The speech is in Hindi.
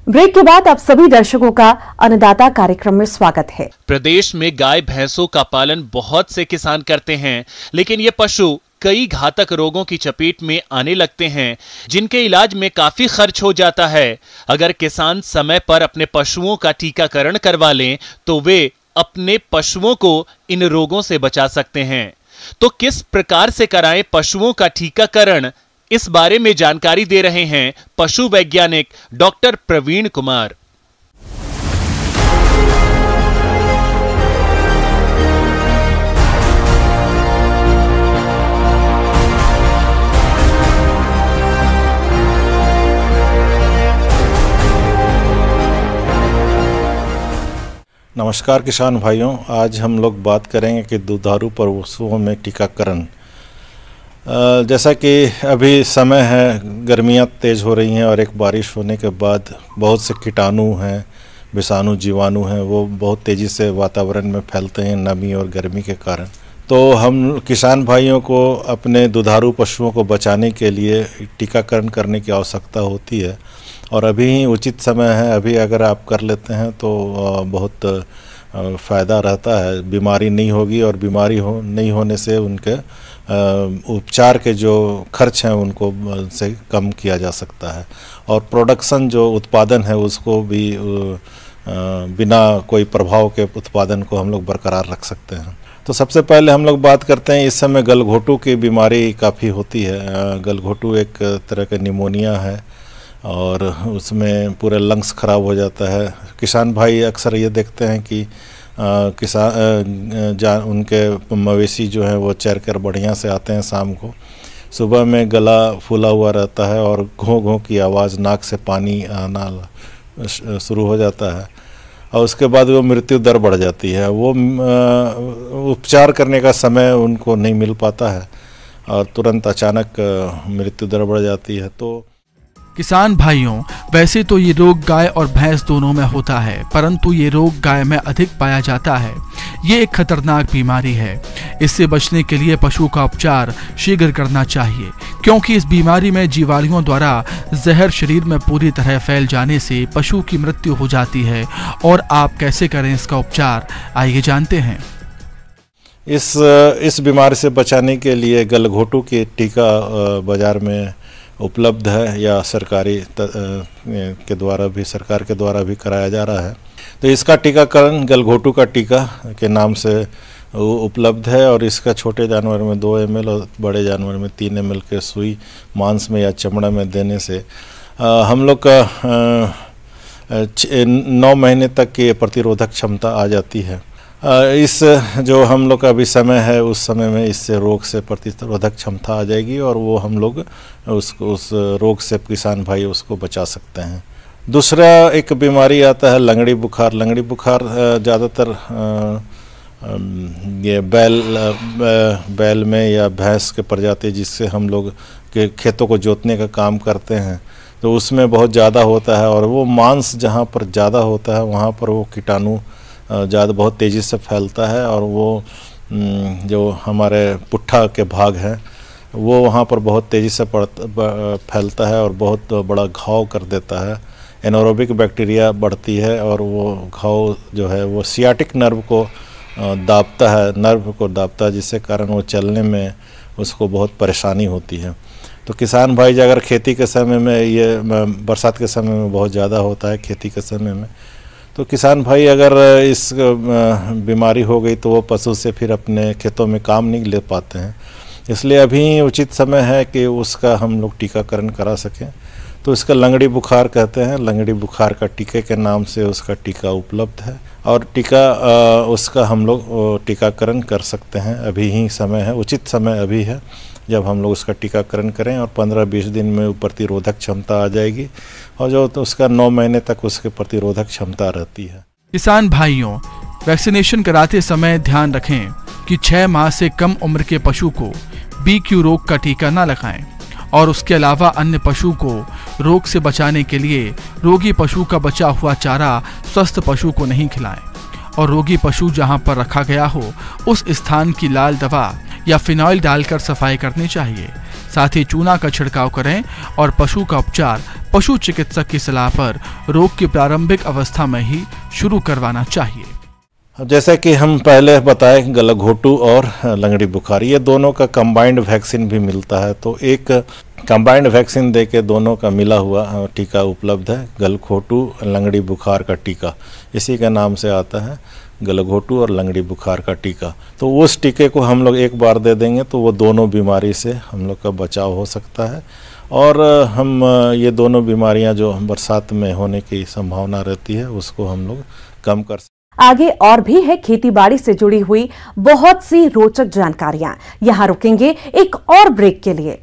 ब्रेक के बाद आप सभी दर्शकों का अन्नदाता कार्यक्रम में स्वागत है। प्रदेश में गाय भैंसों का पालन बहुत से किसान करते हैं, लेकिन ये पशु कई घातक रोगों की चपेट में आने लगते हैं, जिनके इलाज में काफी खर्च हो जाता है। अगर किसान समय पर अपने पशुओं का टीकाकरण करवा लें तो वे अपने पशुओं को इन रोगों से बचा सकते हैं। तो किस प्रकार से कराएं पशुओं का टीकाकरण, इस बारे में जानकारी दे रहे हैं पशु वैज्ञानिक डॉक्टर प्रवीण कुमार। नमस्कार किसान भाइयों, आज हम लोग बात करेंगे कि दुधारू पशुओं में टीकाकरण। जैसा कि अभी समय है, गर्मियाँ तेज़ हो रही हैं और एक बारिश होने के बाद बहुत से कीटाणु हैं, विषाणु, जीवाणु हैं, वो बहुत तेज़ी से वातावरण में फैलते हैं नमी और गर्मी के कारण। तो हम किसान भाइयों को अपने दुधारू पशुओं को बचाने के लिए टीकाकरण करने की आवश्यकता होती है और अभी ही उचित समय है। अभी अगर आप कर लेते हैं तो बहुत फ़ायदा रहता है, बीमारी नहीं होगी और बीमारी नहीं होने से उनके उपचार के जो खर्च हैं उनको से कम किया जा सकता है और प्रोडक्शन जो उत्पादन है उसको भी बिना कोई प्रभाव के उत्पादन को हम लोग बरकरार रख सकते हैं। तो सबसे पहले हम लोग बात करते हैं, इस समय गलघोटू की बीमारी काफ़ी होती है। गलघोटू एक तरह का निमोनिया है और उसमें पूरे लंग्स ख़राब हो जाता है। किसान भाई अक्सर ये देखते हैं कि उनके मवेशी जो हैं वो चर कर बढ़िया से आते हैं, शाम को सुबह में गला फूला हुआ रहता है और घों घों की आवाज़, नाक से पानी आना शुरू हो जाता है और उसके बाद वो मृत्यु दर बढ़ जाती है। वो उपचार करने का समय उनको नहीं मिल पाता है और तुरंत अचानक मृत्यु दर बढ़ जाती है। तो किसान भाइयों, वैसे तो ये रोग गाय और भैंस दोनों में होता है, परंतु ये रोग गाय में अधिक पाया जाता है। ये एक खतरनाक बीमारी है। इससे बचने के लिए पशु का उपचार शीघ्र करना चाहिए, क्योंकि इस बीमारी में जीवाणुओं द्वारा जहर शरीर में पूरी तरह फैल जाने से पशु की मृत्यु हो जाती है। और आप कैसे करें इसका उपचार, आइए जानते हैं। इस बीमारी से बचाने के लिए गलघोटू की टीका बाजार में उपलब्ध है या सरकार के द्वारा भी कराया जा रहा है। तो इसका टीकाकरण गलघोटू का टीका के नाम से उपलब्ध है और इसका छोटे जानवर में 2 ml और बड़े जानवर में 3 ml के सुई मांस में या चमड़ा में देने से हम लोग का 9 महीने तक की प्रतिरोधक क्षमता आ जाती है। इस जो हम लोग का अभी समय है, उस समय में इससे रोग से प्रतिरोधक क्षमता आ जाएगी और वो हम लोग उस रोग से किसान भाई उसको बचा सकते हैं। दूसरा एक बीमारी आता है लंगड़ी बुखार। लंगड़ी बुखार ज़्यादातर ये बैल में या भैंस के प्रजाति जिससे हम लोग के खेतों को जोतने का काम करते हैं, तो उसमें बहुत ज़्यादा होता है और वो मांस जहाँ पर ज़्यादा होता है वहाँ पर वो कीटाणु ज़्यादा बहुत तेज़ी से फैलता है और वो जो हमारे पुट्ठा के भाग हैं वो वहाँ पर बहुत तेज़ी से फैलता है और बहुत बड़ा घाव कर देता है। एनारोबिक बैक्टीरिया बढ़ती है और वो घाव जो है वो सियाटिक नर्व को दाबता है, जिससे कारण वो चलने में उसको बहुत परेशानी होती है। तो किसान भाई अगर खेती के समय में, ये बरसात के समय में बहुत ज़्यादा होता है खेती के समय में, तो किसान भाई अगर इस बीमारी हो गई तो वो पशु से फिर अपने खेतों में काम नहीं ले पाते हैं। इसलिए अभी उचित समय है कि उसका हम लोग टीकाकरण करा सकें। तो इसका लंगड़ी बुखार कहते हैं। लंगड़ी बुखार का टीके के नाम से उसका टीका उपलब्ध है और उसका हम लोग टीकाकरण कर सकते हैं। अभी ही समय है, उचित समय अभी है जब हम लोग उसका टीकाकरण करें और 15-20 दिन में प्रतिरोधक क्षमता आ जाएगी और जो तो उसका 9 महीने तक उसके प्रतिरोधक क्षमता रहती है। किसान भाइयों, वैक्सीनेशन कराते समय ध्यान रखें कि 6 माह से कम उम्र के पशु को BQ रोग का टीका न लगाएं और उसके अलावा अन्य पशु को रोग से बचाने के लिए रोगी पशु का बचा हुआ चारा स्वस्थ पशु को नहीं खिलाएं और रोगी पशु जहां पर रखा गया हो उस स्थान की लाल दवा या फिनॉइल डालकर सफाई करनी चाहिए। साथ ही चूना का छिड़काव करें और पशु का उपचार पशु चिकित्सक की सलाह पर रोग की प्रारंभिक अवस्था में ही शुरू करवाना चाहिए। जैसा कि हम पहले बताए, गलघोटू और लंगड़ी बुखार, ये दोनों का कंबाइंड वैक्सीन भी मिलता है। तो एक कंबाइंड वैक्सीन देके दोनों का मिला हुआ टीका उपलब्ध है। गलघोटू लंगड़ी बुखार का टीका इसी के नाम से आता है, गलघोटू और लंगड़ी बुखार का टीका। तो उस टीके को हम लोग एक बार दे देंगे तो वो दोनों बीमारी से हम लोग का बचाव हो सकता है। और हम ये दोनों बीमारियां जो बरसात में होने की संभावना रहती है उसको हम लोग कम कर सकते हैं। आगे और भी है खेतीबाड़ी से जुड़ी हुई बहुत सी रोचक जानकारियां। यहां रुकेंगे एक और ब्रेक के लिए।